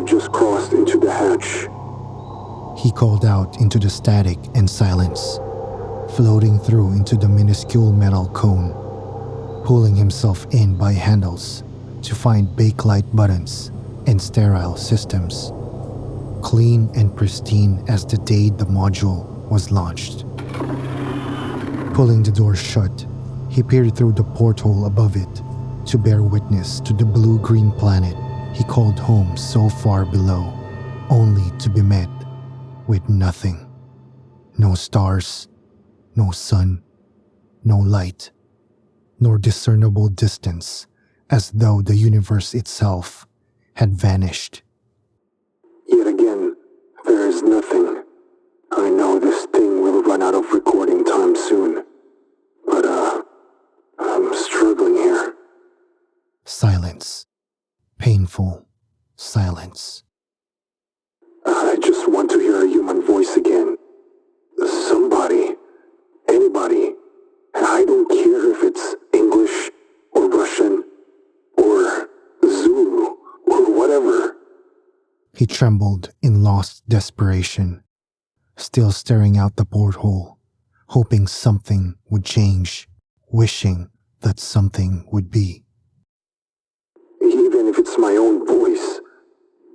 just crossed into the hatch. He called out into the static and silence, floating through into the minuscule metal cone, pulling himself in by handles to find bakelite buttons and sterile systems, clean and pristine as the day the module was launched. Pulling the door shut, he peered through the porthole above it to bear witness to the blue-green planet he called home so far below, only to be met with nothing. No stars, no sun, no light, nor discernible distance, as though the universe itself had vanished. Yet again, there is nothing. I know this thing will run out of recording time soon, but I'm struggling here. Silence. Painful silence. I just want to hear a human voice again. Somebody. Anybody. I don't care if it's English or Russian or Zulu or whatever. He trembled in lost desperation, still staring out the porthole, hoping something would change, wishing that something would be. Even if it's my own voice,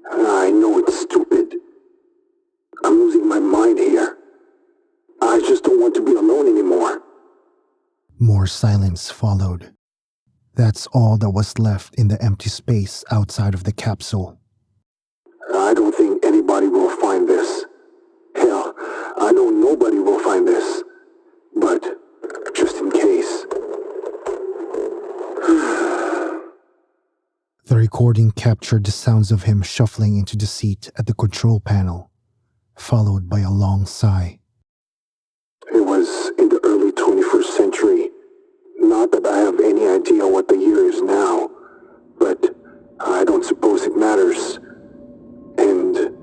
I know it's stupid. I'm losing my mind here. I just don't want to be alone anymore. More silence followed. That's all that was left in the empty space outside of the capsule. I don't think anybody will find this. Hell, I know nobody will find this. But, just in case. The recording captured the sounds of him shuffling into the seat at the control panel, followed by a long sigh. It was in the early 21st century. Not that I have any idea what the year is now, but I don't suppose it matters. And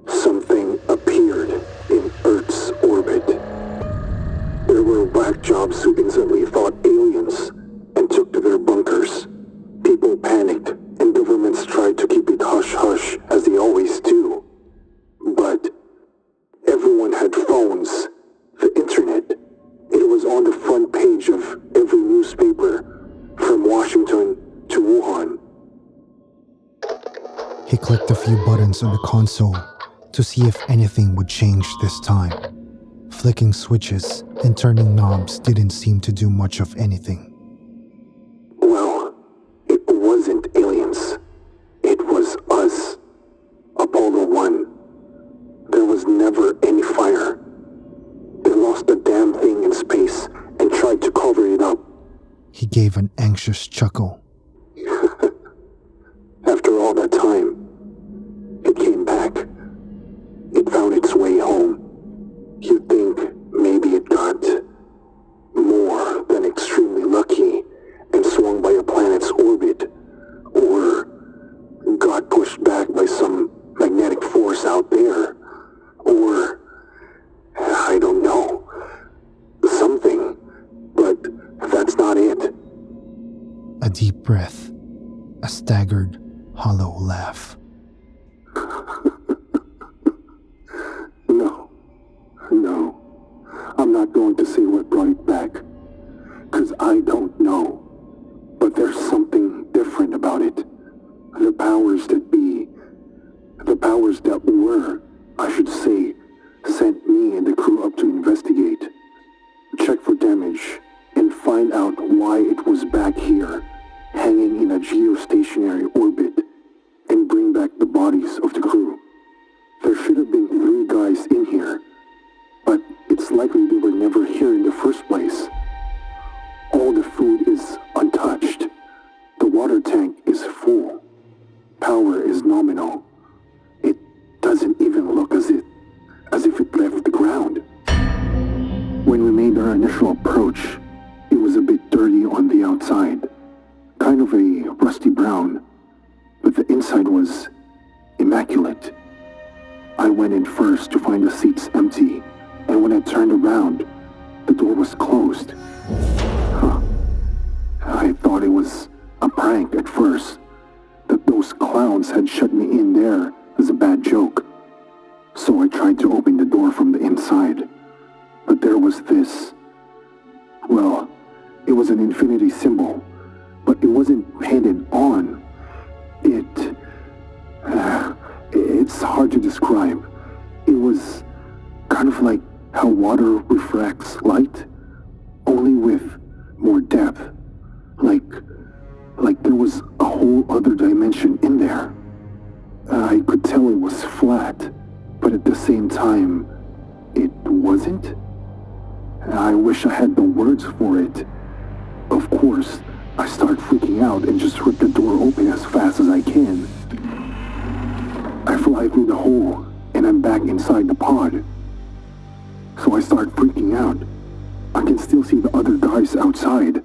something appeared in Earth's orbit. There were whack jobs who instantly thought aliens and took to their bunkers. People panicked, and governments tried to keep it hush-hush, as they always do. But everyone had phones, the internet. It was on the front page of every newspaper, from Washington to Wuhan. He clicked a few buttons on the console to see if anything would change this time. Flicking switches and turning knobs didn't seem to do much of anything. Well, it wasn't aliens. It was us. Apollo 1. There was never any fire. They lost the damn thing in space and tried to cover it up. He gave an anxious chuckle. After all that time, it came back. It found its way home. You'd think maybe it got more than extremely lucky and swung by a planet's orbit, or got pushed back by some magnetic force out there, or I don't know, something, but that's not it. A deep breath, a staggered, hollow laugh. No, I'm not going to say what brought it back, because I don't know. But there's something different about it. The powers that be, the powers that were, I should say, sent me and the crew up to investigate, check for damage, and find out why it was back here, hanging in a geostationary orbit, and bring back the bodies of the crew. There should have been 3 guys in here, but it's likely they were never here in the first place. All the food is untouched. The water tank is full. Power is nominal. It doesn't even look as if it left the ground. When we made our initial approach, it was a bit dirty on the outside, kind of a rusty brown, but the inside was immaculate. I went in first to find the seats empty, and when I turned around, the door was closed. I thought it was a prank at first, that those clowns had shut me in there as a bad joke. So I tried to open the door from the inside. But there was this... Well, it was an infinity symbol, but it wasn't painted on. It's hard to describe. It was kind of like how water refracts light, only with more depth. Like there was a whole other dimension in there. I could tell it was flat, but at the same time, it wasn't. I wish I had the words for it. Of course, I start freaking out and just rip the door open as fast as I can. I fly through the hole, and I'm back inside the pod. So I start freaking out. I can still see the other guys outside,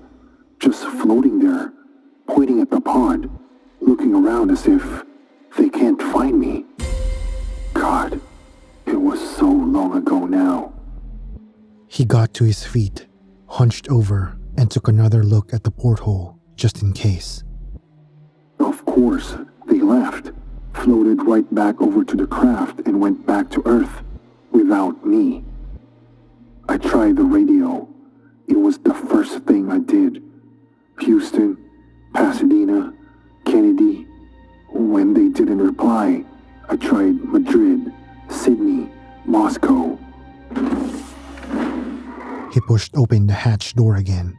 just floating there, pointing at the pod, looking around as if they can't find me. God, it was so long ago now. He got to his feet, hunched over, and took another look at the porthole, just in case. Of course, they left, floated right back over to the craft and went back to Earth, without me. I tried the radio. It was the first thing I did. Houston, Pasadena, Kennedy. When they didn't reply, I tried Madrid, Sydney, Moscow. He pushed open the hatch door again,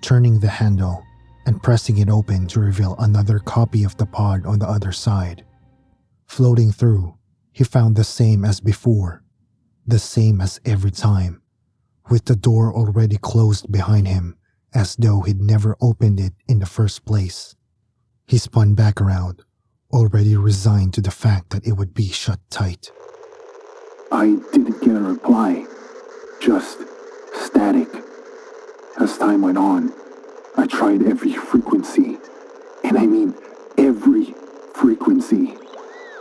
turning the handle and pressing it open to reveal another copy of the pod on the other side. Floating through, he found the same as before, the same as every time, with the door already closed behind him as though he'd never opened it in the first place. He spun back around, already resigned to the fact that it would be shut tight. I didn't get a reply, just static. As time went on, I tried every frequency, and I mean every frequency.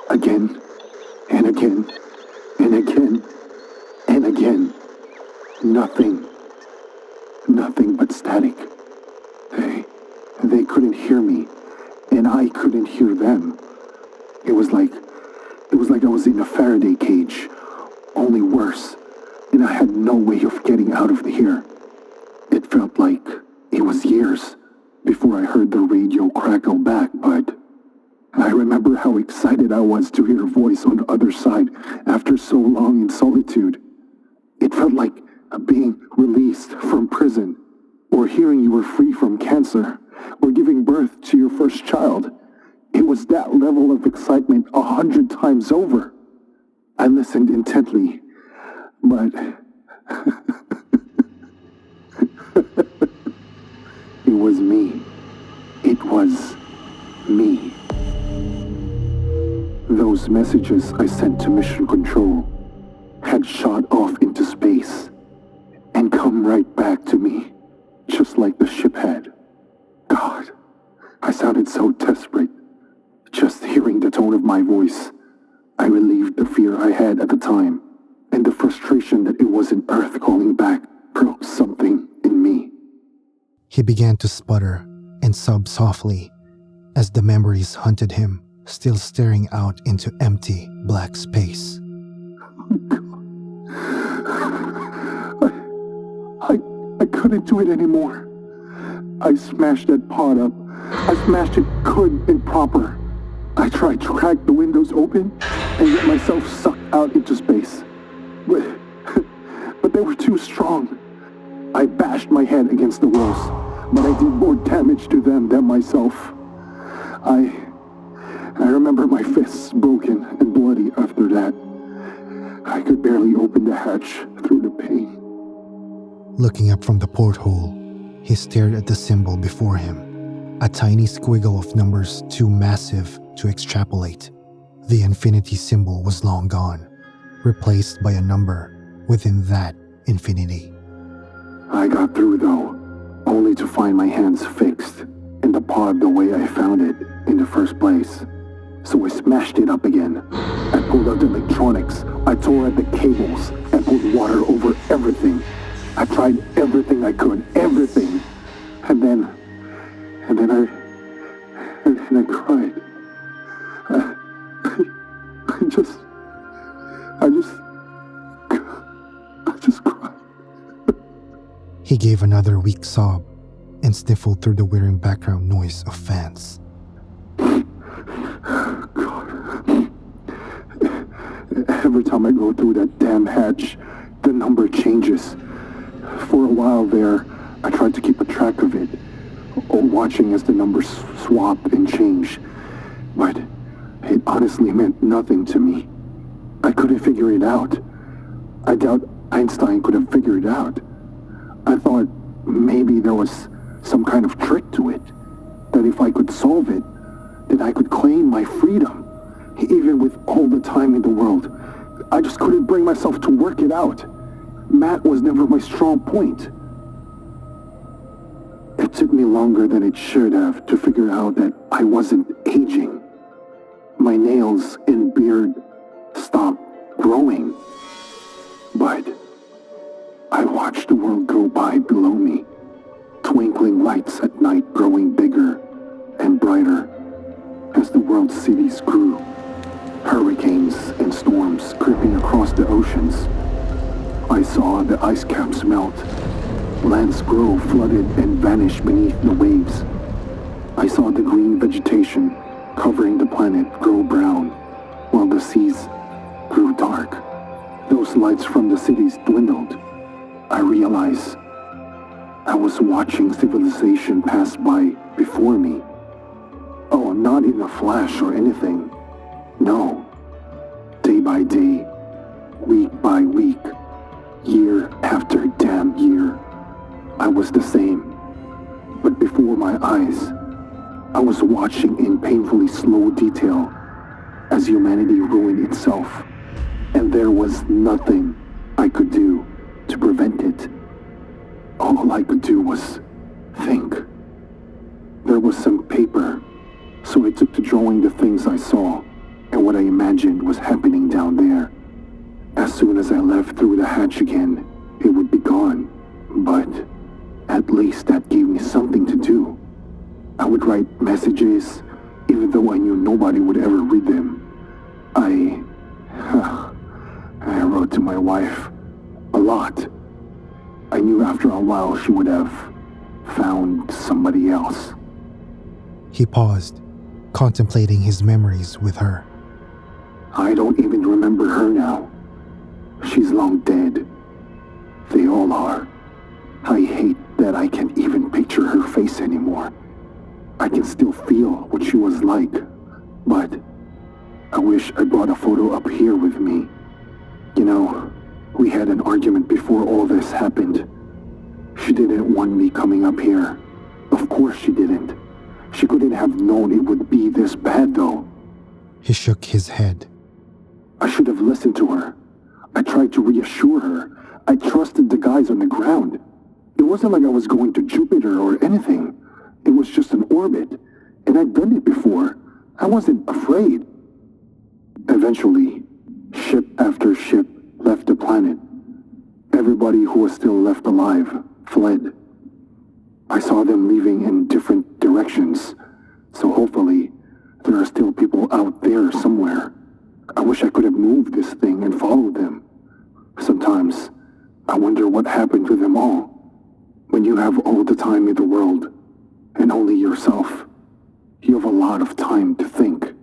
Again, and again, and again, and again. Nothing but static. They couldn't hear me, and I couldn't hear them. It was like I was in a Faraday cage, only worse, and I had no way of getting out of here. It felt like it was years before I heard the radio crackle back, but I remember how excited I was to hear a voice on the other side after so long in solitude. It felt like being released from prison, or hearing you were free from cancer, or giving birth to your first child. It was that level of excitement 100 times over. I listened intently, but it was me. It was me. Those messages I sent to Mission Control had shot off into space and come right back to me, just like the ship had. God, I sounded so desperate. Just hearing the tone of my voice, I relieved the fear I had at the time, and the frustration that it wasn't Earth calling back broke something in me. He began to sputter and sob softly as the memories hunted him, still staring out into empty, black space. I couldn't do it anymore. I smashed that pod up. I smashed it good and proper. I tried to crack the windows open and get myself sucked out into space. But they were too strong. I bashed my head against the walls, but I did more damage to them than myself. I remember my fists broken and bloody after that. I could barely open the hatch through the pain. Looking up from the porthole, he stared at the symbol before him, a tiny squiggle of numbers too massive to extrapolate. The infinity symbol was long gone, replaced by a number within that infinity. I got through though, only to find my hands fixed in the pod the way I found it in the first place. So I smashed it up again. I pulled out the electronics, I tore at the cables, and poured water over everything. I tried everything I could, everything. And then I cried. I just cried. He gave another weak sob and sniffled through the whirring background noise of fans. God. Every time I go through that damn hatch, the number changes. For a while there, I tried to keep a track of it, or watching as the numbers swap and change. But it honestly meant nothing to me. I couldn't figure it out. I doubt Einstein could have figured it out. I thought maybe there was some kind of trick to it, that if I could solve it, then I could claim my freedom. Even with all the time in the world, I just couldn't bring myself to work it out. Math was never my strong point. It took me longer than it should have to figure out that I wasn't aging. My nails and beard stopped growing. But I watched the world go by below me, twinkling lights at night growing bigger and brighter as the world's cities grew. Hurricanes and storms creeping across the oceans. I saw the ice caps melt, lands grow flooded and vanish beneath the waves. I saw the green vegetation covering the planet grow brown, while the seas grew dark. Those lights from the cities dwindled. I realized I was watching civilization pass by before me. Oh, not in a flash or anything. No. Day by day, week by week, year after damn year, I was the same. But before my eyes, I was watching in painfully slow detail as humanity ruined itself, and there was nothing I could do to prevent it. All I could do was think. There was some paper, so I took to drawing the things I saw and what I imagined was happening down there. As soon as I left through the hatch again, it would be gone. But at least that gave me something to do. I would write messages, even though I knew nobody would ever read them. I wrote to my wife a lot. I knew after a while she would have found somebody else. He paused, contemplating his memories with her. I don't even remember her now. She's long dead. They all are. I hate that I can't even picture her face anymore. I can still feel what she was like, but I wish I brought a photo up here with me. You know, we had an argument before all this happened. She didn't want me coming up here. Of course she didn't. She couldn't have known it would be this bad though. He shook his head. I should have listened to her. I tried to reassure her. I trusted the guys on the ground. It wasn't like I was going to Jupiter or anything. It was just an orbit, and I'd done it before. I wasn't afraid. Eventually, ship after ship left the planet. Everybody who was still left alive fled. I saw them leaving in different directions, so hopefully there are still people out there somewhere. I wish I could have moved this thing and followed them. Sometimes, I wonder what happened to them all. When you have all the time in the world, and only yourself, you have a lot of time to think.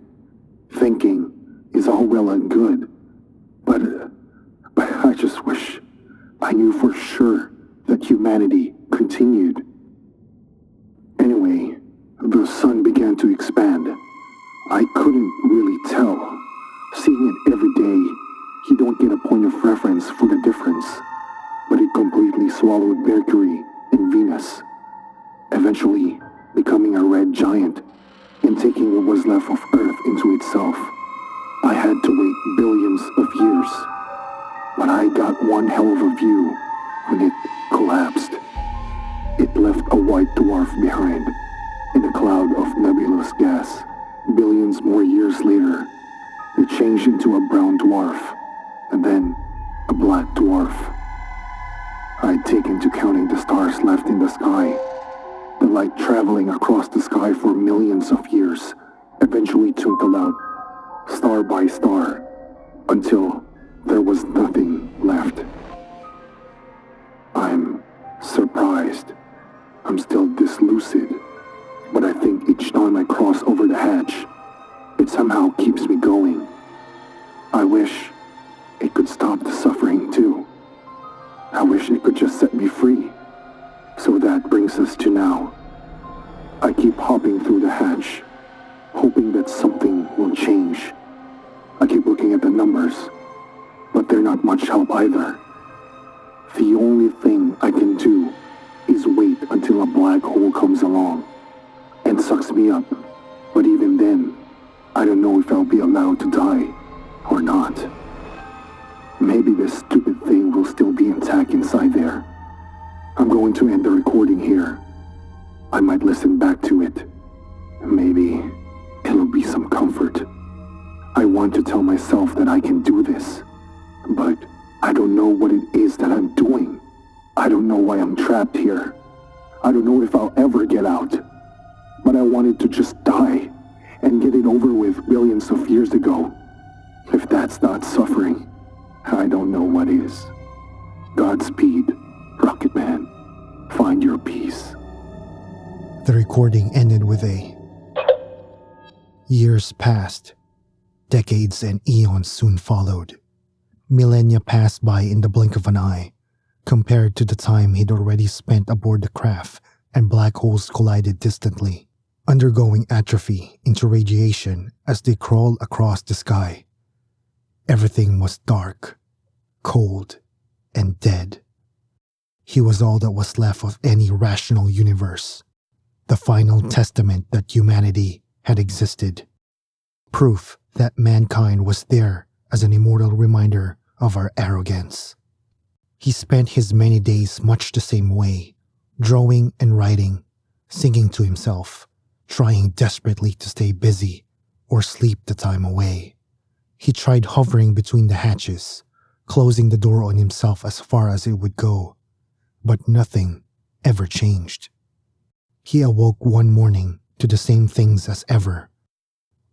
Thinking is all well and good, but I just wish I knew for sure that humanity continued. Anyway, the sun began to expand. I couldn't really tell. Seeing it every day, you don't get a point of reference for the difference. But it completely swallowed Mercury and Venus, eventually becoming a red giant and taking what was left of Earth into itself. I had to wait billions of years, but I got one hell of a view when it collapsed. It left a white dwarf behind in a cloud of nebulous gas. Billions more years later, it changed into a brown dwarf, and then a black dwarf. I'd taken to counting the stars left in the sky. The light traveling across the sky for millions of years eventually twinkled out, star by star, until there was nothing left. I'm surprised. I'm still this lucid, but I think each time I cross over the hatch, it somehow keeps me going. I wish it could stop the suffering too. I wish it could just set me free. So that brings us to now. I keep hopping through the hatch, hoping that something will change. I keep looking at the numbers, but they're not much help either. The only thing I can do is wait until a black hole comes along and sucks me up. But even then, I don't know if I'll be allowed to die or not. Maybe this stupid thing will still be intact inside there. I'm going to end the recording here. I might listen back to it. Maybe it'll be some comfort. I want to tell myself that I can do this, but I don't know what it is that I'm doing. I don't know why I'm trapped here. I don't know if I'll ever get out. But I wanted to just die and get it over with billions of years ago. If that's not suffering, I don't know what is. Godspeed, Rocket Man. Find your peace. The recording ended with a... Years passed. Decades and eons soon followed. Millennia passed by in the blink of an eye, compared to the time he'd already spent aboard the craft, and black holes collided distantly, undergoing atrophy into radiation as they crawled across the sky. Everything was dark, cold, and dead. He was all that was left of any rational universe, the final testament that humanity had existed, proof that mankind was there as an immortal reminder of our arrogance. He spent his many days much the same way, drawing and writing, singing to himself, trying desperately to stay busy or sleep the time away. He tried hovering between the hatches, closing the door on himself as far as it would go, but nothing ever changed. He awoke one morning to the same things as ever: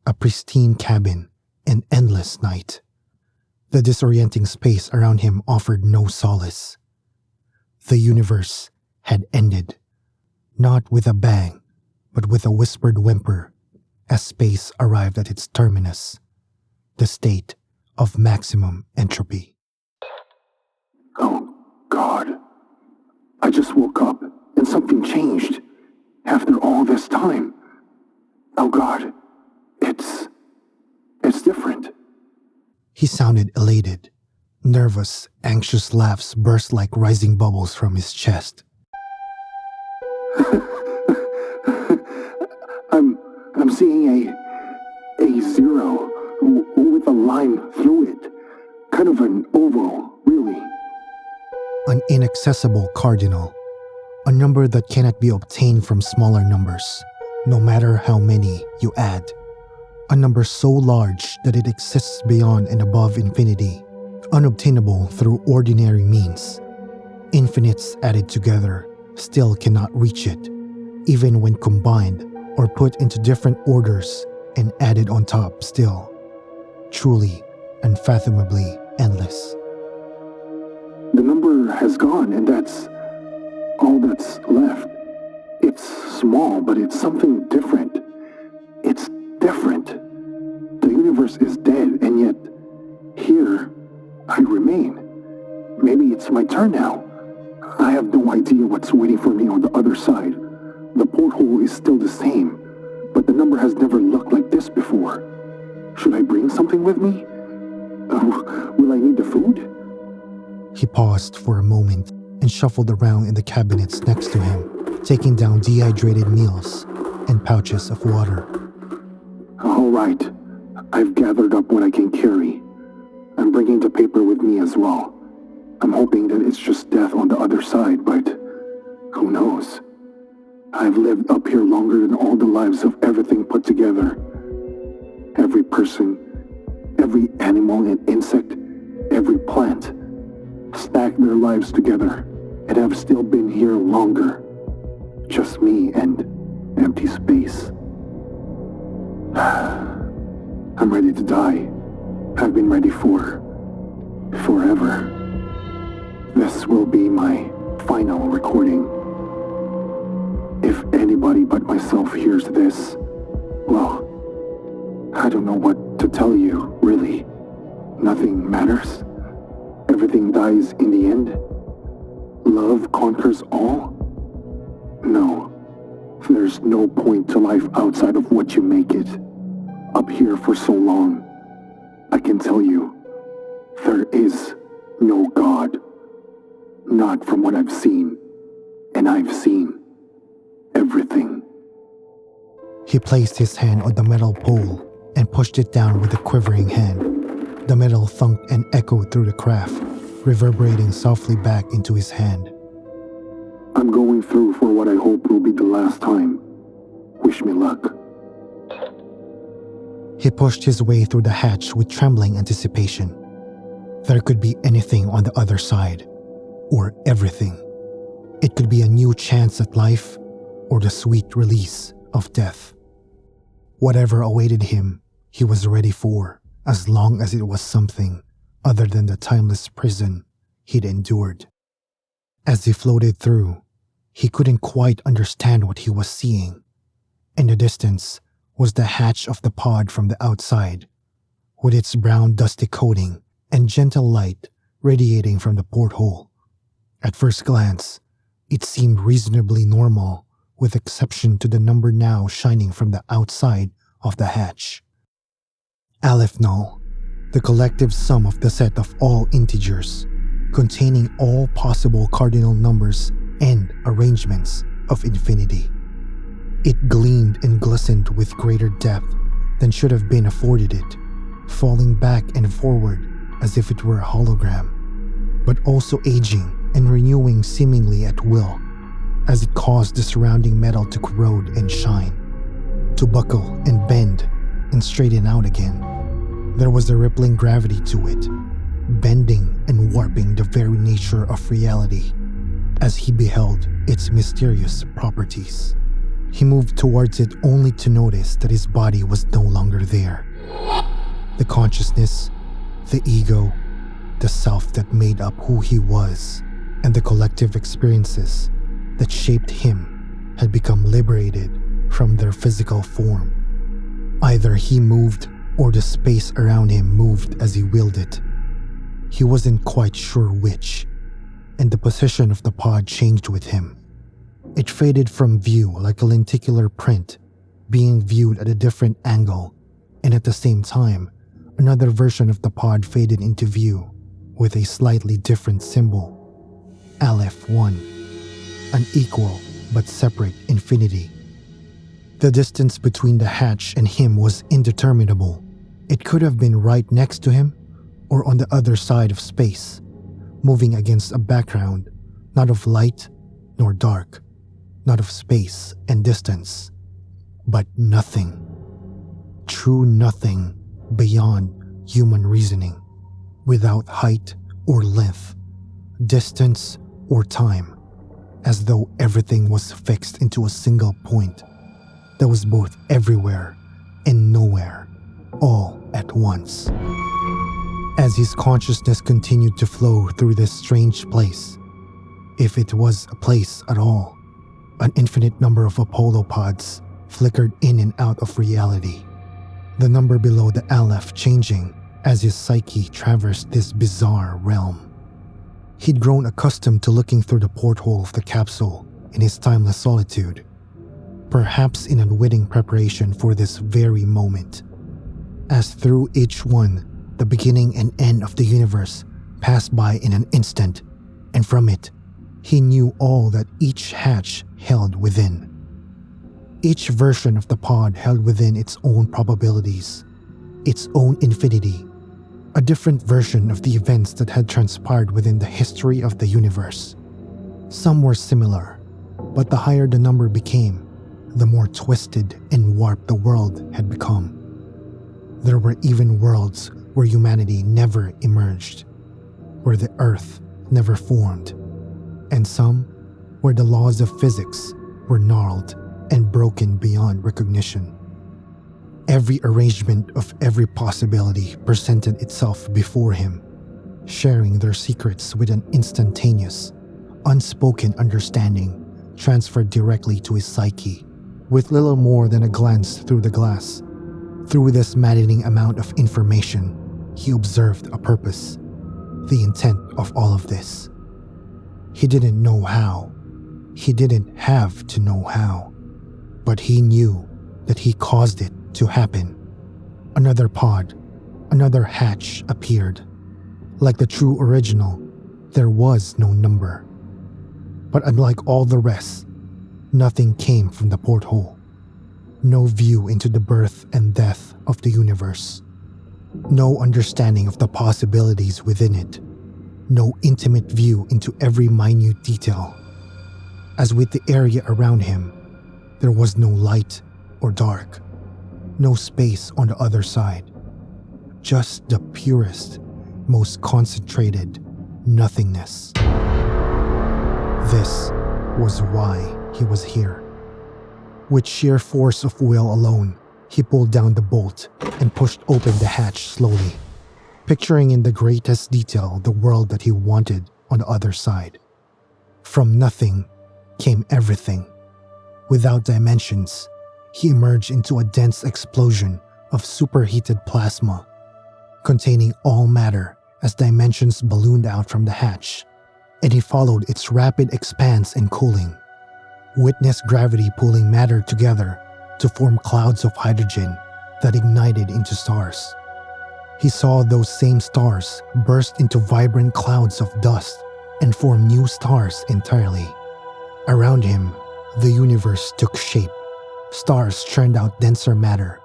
a pristine cabin, and endless night. The disorienting space around him offered no solace. The universe had ended, not with a bang, but with a whispered whimper, as space arrived at its terminus, the state of maximum entropy. Oh, God. I just woke up and something changed. After all this time. Oh, God. It's different. He sounded elated. Nervous, anxious laughs burst like rising bubbles from his chest. I'm seeing a zero with a line through it. Kind of an oval, really. An inaccessible cardinal. A number that cannot be obtained from smaller numbers, no matter how many you add. A number so large that it exists beyond and above infinity, unobtainable through ordinary means. Infinites added together still cannot reach it, even when combined or put into different orders and added on top still. Truly, unfathomably endless. The number has gone, and that's all that's left. It's small, but it's something different. It's different. The universe is dead, and yet, here, I remain. Maybe it's my turn now. I have no idea what's waiting for me on the other side. The porthole is still the same, but the number has never looked like this before. Should I bring something with me? Will I need the food? He paused for a moment and shuffled around in the cabinets next to him, taking down dehydrated meals and pouches of water. All right. I've gathered up what I can carry. I'm bringing the paper with me as well. I'm hoping that it's just death on the other side, but who knows? I've lived up here longer than all the lives of everything put together. Every person, every animal and insect, every plant, stacked their lives together, and I've still been here longer. Just me and empty space. I'm ready to die. I've been ready for forever. This will be my final recording. If anybody but myself hears this, well, I don't know what to tell you, really. Nothing matters. Everything dies in the end. Love conquers all. No, there's no point to life outside of what you make it. Up here for so long, I can tell you, there is no God. Not from what I've seen, and I've seen everything. He placed his hand on the metal pole and pushed it down with a quivering hand. The metal thunked and echoed through the craft, reverberating softly back into his hand. I'm going through for what I hope will be the last time. Wish me luck. He pushed his way through the hatch with trembling anticipation. There could be anything on the other side, or everything. It could be a new chance at life, or the sweet release of death. Whatever awaited him, he was ready for, as long as it was something other than the timeless prison he'd endured. As he floated through, he couldn't quite understand what he was seeing. In the distance was the hatch of the pod from the outside, with its brown dusty coating and gentle light radiating from the porthole. At first glance, it seemed reasonably normal, with exception to the number now shining from the outside of the hatch. Aleph Null, the collective sum of the set of all integers, containing all possible cardinal numbers and arrangements of infinity. It gleamed and glistened with greater depth than should have been afforded it, falling back and forward as if it were a hologram, but also aging and renewing seemingly at will, as it caused the surrounding metal to corrode and shine, to buckle and bend and straighten out again. There was a rippling gravity to it, bending and warping the very nature of reality, as he beheld its mysterious properties. He moved towards it only to notice that his body was no longer there. The consciousness, the ego, the self that made up who he was, and the collective experiences that shaped him had become liberated from their physical form. Either he moved or the space around him moved as he willed it. He wasn't quite sure which, and the position of the pod changed with him. It faded from view like a lenticular print, being viewed at a different angle, and at the same time, another version of the pod faded into view with a slightly different symbol. Aleph 1, an equal but separate infinity. The distance between the hatch and him was indeterminable. It could have been right next to him or on the other side of space, moving against a background not of light nor dark, not of space and distance, but nothing. True nothing beyond human reasoning, without height or length, distance or time, as though everything was fixed into a single point that was both everywhere and nowhere, all at once. As his consciousness continued to flow through this strange place, if it was a place at all, an infinite number of Apollo pods flickered in and out of reality, the number below the Aleph changing as his psyche traversed this bizarre realm. He'd grown accustomed to looking through the porthole of the capsule in his timeless solitude, perhaps in unwitting preparation for this very moment. As through each one, the beginning and end of the universe passed by in an instant, and from it, he knew all that each hatch held within. Each version of the pod held within its own probabilities, its own infinity, a different version of the events that had transpired within the history of the universe. Some were similar, but the higher the number became, the more twisted and warped the world had become. There were even worlds where humanity never emerged, where the Earth never formed, and some where the laws of physics were gnarled and broken beyond recognition. Every arrangement of every possibility presented itself before him, sharing their secrets with an instantaneous, unspoken understanding transferred directly to his psyche, with little more than a glance through the glass. Through this maddening amount of information, he observed a purpose, the intent of all of this. He didn't know how. He didn't have to know how. But he knew that he caused it to happen. Another pod, another hatch appeared. Like the true original, there was no number. But unlike all the rest, nothing came from the porthole. No view into the birth and death of the universe. No understanding of the possibilities within it. No intimate view into every minute detail. As with the area around him, there was no light or dark. No space on the other side. Just the purest, most concentrated nothingness. This was why he was here. With sheer force of will alone, he pulled down the bolt and pushed open the hatch slowly, picturing in the greatest detail the world that he wanted on the other side. From nothing came everything. Without dimensions, he emerged into a dense explosion of superheated plasma, containing all matter as dimensions ballooned out from the hatch, and he followed its rapid expanse and cooling. Witness gravity pulling matter together to form clouds of hydrogen that ignited into stars. He saw those same stars burst into vibrant clouds of dust and form new stars entirely. Around him, the universe took shape. Stars churned out denser matter,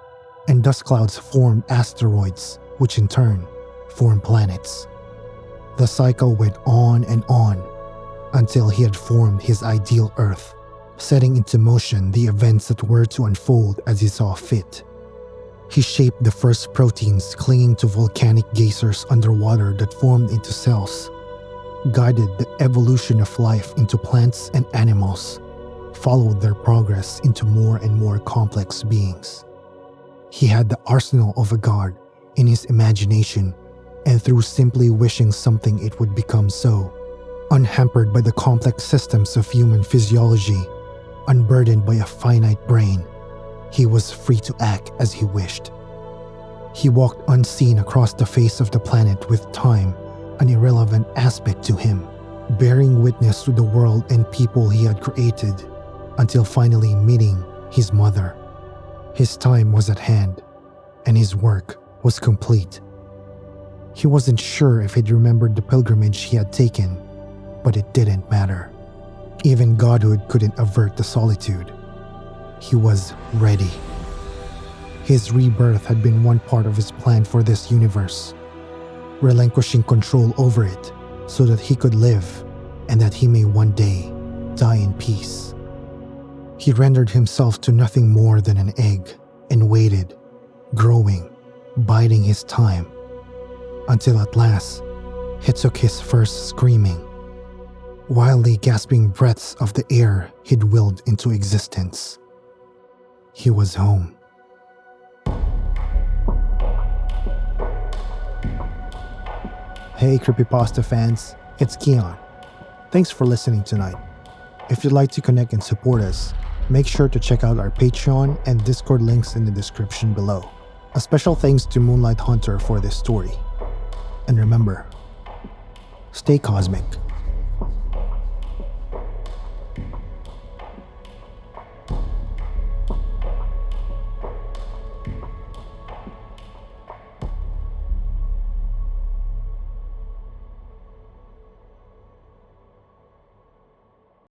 and dust clouds formed asteroids, which in turn formed planets. The cycle went on and on until he had formed his ideal Earth, setting into motion the events that were to unfold as he saw fit. He shaped the first proteins clinging to volcanic geysers underwater that formed into cells, guided the evolution of life into plants and animals, followed their progress into more and more complex beings. He had the arsenal of a god in his imagination, and through simply wishing something it would become so, unhampered by the complex systems of human physiology, unburdened by a finite brain, he was free to act as he wished. He walked unseen across the face of the planet with time, an irrelevant aspect to him, bearing witness to the world and people he had created, until finally meeting his mother. His time was at hand, and his work was complete. He wasn't sure if he'd remembered the pilgrimage he had taken, but it didn't matter. Even godhood couldn't avert the solitude. He was ready. His rebirth had been one part of his plan for this universe, relinquishing control over it so that he could live and that he may one day die in peace. He rendered himself to nothing more than an egg and waited, growing, biding his time, until at last he took his first screaming, wildly gasping breaths of the air he'd willed into existence. He was home. Hey Creepypasta fans, it's Kian. Thanks for listening tonight. If you'd like to connect and support us, make sure to check out our Patreon and Discord links in the description below. A special thanks to Moonlight-Haunter for this story. And remember, stay cosmic.